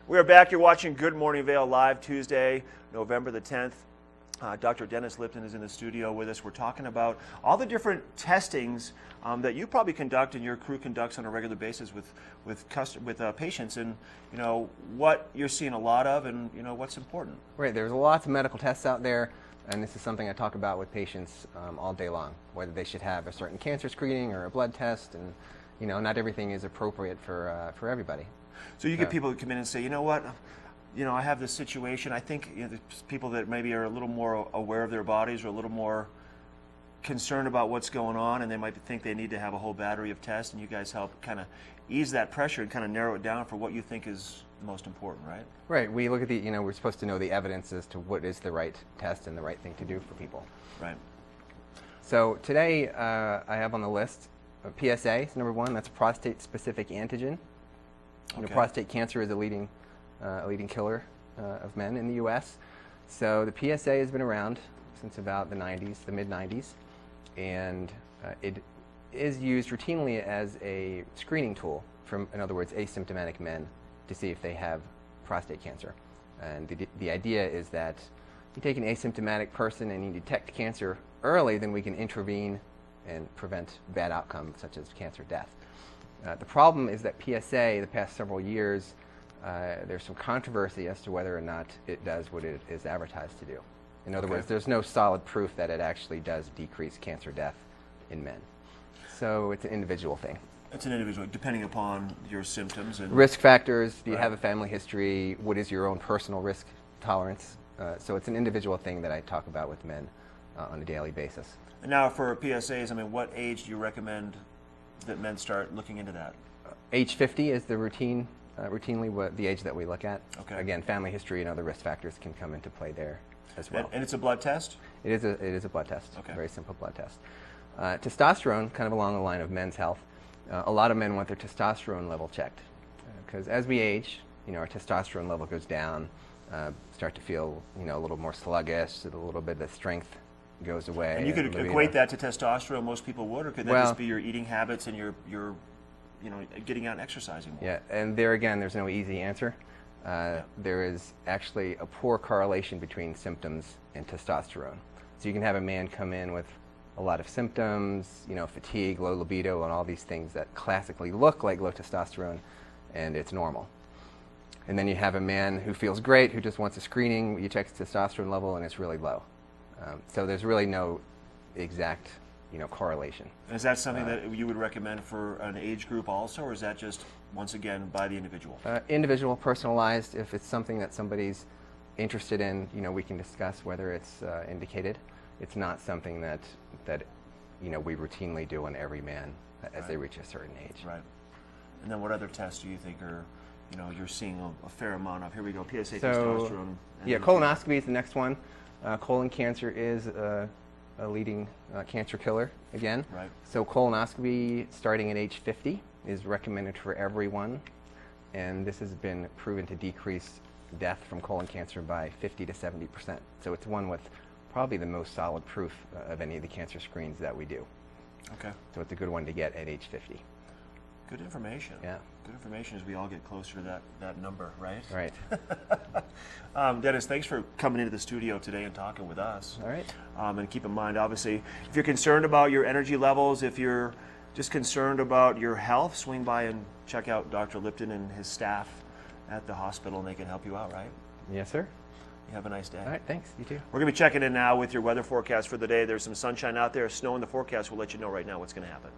We are back. You're watching Good Morning Vail live Tuesday, November the 10th. Dr. Dennis Lipton is in the studio with us. We're talking about all the different testings that you probably conduct and your crew conducts on a regular basis with patients, and what you're seeing a lot of, and what's important. Right. There's lots of medical tests out there, and this is something I talk about with patients all day long. Whether they should have a certain cancer screening or a blood test, and not everything is appropriate for everybody. So you get people that come in and say, I have this situation. I think there's people that maybe are a little more aware of their bodies or a little more concerned about what's going on, and they might think they need to have a whole battery of tests, and you guys help kind of ease that pressure and kind of narrow it down for what you think is most important, right? Right. We look at we're supposed to know the evidence as to what is the right test and the right thing to do for people. Right. So today I have on the list PSA, number one. That's a prostate-specific antigen. Okay. Prostate cancer is a leading killer of men in the U.S. So the PSA has been around since about the mid-90s, and it is used routinely as a screening tool from, in other words, asymptomatic men to see if they have prostate cancer. And the idea is that you take an asymptomatic person and you detect cancer early, then we can intervene and prevent bad outcomes such as cancer death. The problem is that PSA, the past several years, there's some controversy as to whether or not it does what it is advertised to do. In other words, there's no solid proof that it actually does decrease cancer death in men. So it's an individual thing. It's an individual, depending upon your symptoms and risk factors. Do you have a family history? What is your own personal risk tolerance? So it's an individual thing that I talk about with men on a daily basis. And now for PSAs, what age do you recommend that men start looking into that? Age 50 is the routinely the age that we look at. Okay. Again, family history and other risk factors can come into play there as well. And it's a blood test? It is a blood test. Okay. A very simple blood test. Testosterone, kind of along the line of men's health. A lot of men want their testosterone level checked because as we age, our testosterone level goes down, start to feel a little more sluggish, a little bit of the strength goes away. And you could equate that to testosterone, most people would, or could that just be your eating habits and your getting out and exercising more? Yeah, and there again, there's no easy answer. There is actually a poor correlation between symptoms and testosterone. So you can have a man come in with a lot of symptoms, fatigue, low libido, and all these things that classically look like low testosterone, and it's normal. And then you have a man who feels great, who just wants a screening, you check his testosterone level, and it's really low. So there's really no exact, correlation. And is that something that you would recommend for an age group also, or is that just, once again, by the individual? Individual, personalized. If it's something that somebody's interested in, we can discuss whether it's indicated. It's not something that we routinely do on every man as they reach a certain age. Right. And then what other tests do you think are, you're seeing a fair amount of? Here we go, PSA, testosterone. Yeah, colonoscopy is the next one. Colon cancer is a leading cancer killer again. Right. So colonoscopy starting at age 50 is recommended for everyone, and this has been proven to decrease death from colon cancer by 50 to 70%. So it's one with probably the most solid proof of any of the cancer screens that we do. Okay. So it's a good one to get at age 50. Good information. Yeah. Good information as we all get closer to that number, right? Right. Dennis, thanks for coming into the studio today and talking with us. All right. And keep in mind, obviously, if you're concerned about your energy levels, if you're just concerned about your health, swing by and check out Dr. Lipton and his staff at the hospital, and they can help you out, right? Yes, sir. You have a nice day. All right, thanks. You too. We're going to be checking in now with your weather forecast for the day. There's some sunshine out there, snow in the forecast. We'll let you know right now what's going to happen.